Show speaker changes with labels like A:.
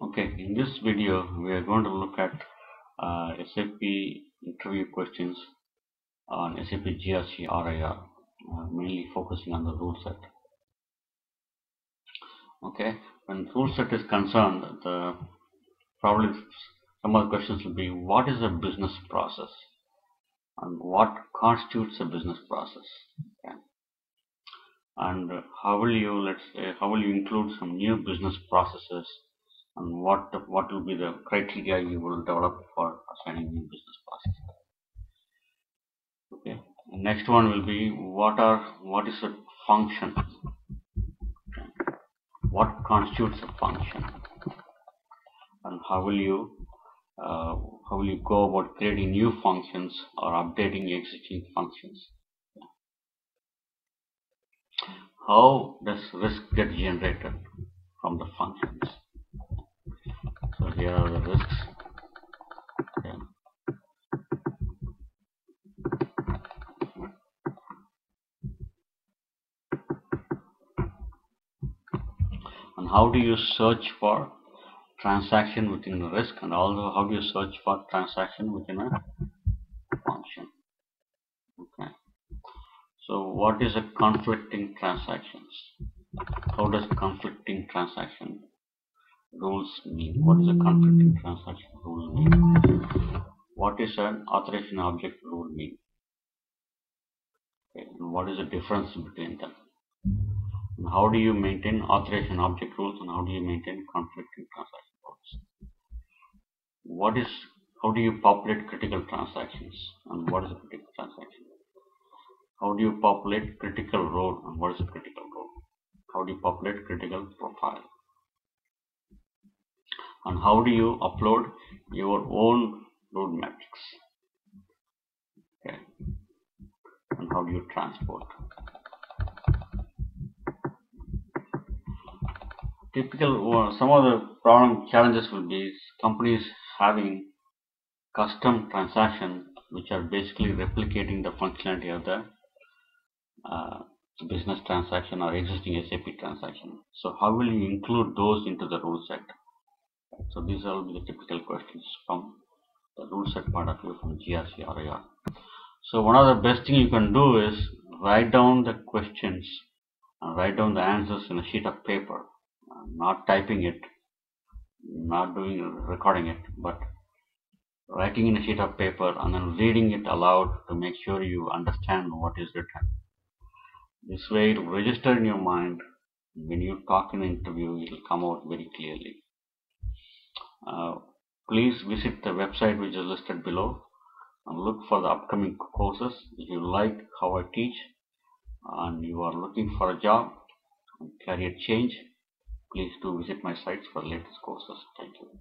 A: Okay, in this video we are going to look at SAP interview questions on SAP GRC RAR, mainly focusing on the rule set. Okay, when rule set is concerned, probably some of the questions will be: what is a business process, and what constitutes a business process? Okay. And how will you include some new business processes, and what will be the criteria you will develop for assigning new business process? Okay. The next one will be what is a function? Okay. What constitutes a function, and how will you go about creating new functions or updating existing functions? How does risk get generated from the functions? So here are the risks. Okay. And how do you search for transaction within a risk, and also how do you search for transaction within a function? Okay. So what is a conflicting transactions? How does conflicting transaction rules mean? What is a conflicting transaction rule mean? What is an authorization object rule mean? Okay. And what is the difference between them? And how do you maintain authorization object rules, and how do you maintain conflicting transaction rules? How do you populate critical transactions, and what is a critical transaction? How do you populate critical role, and what is a critical role? How do you populate critical profile? And how do you upload your own load metrics? Okay. And how do you transport? Some of the challenges will be companies having custom transactions which are basically replicating the functionality of the business transaction or existing SAP transaction. So how will you include those into the rule set? So these will be the typical questions from the rule set point of view from GRC RAR. So one of the best thing you can do is write down the questions and write down the answers in a sheet of paper, not typing it, not recording it, but writing in a sheet of paper and then reading it aloud to make sure you understand what is written. This way it will register in your mind. When you talk in an interview, it will come out very clearly. Please visit the website which is listed below and look for the upcoming courses. If you like how I teach and you are looking for a job and career change, please do visit my sites for latest courses. Thank you.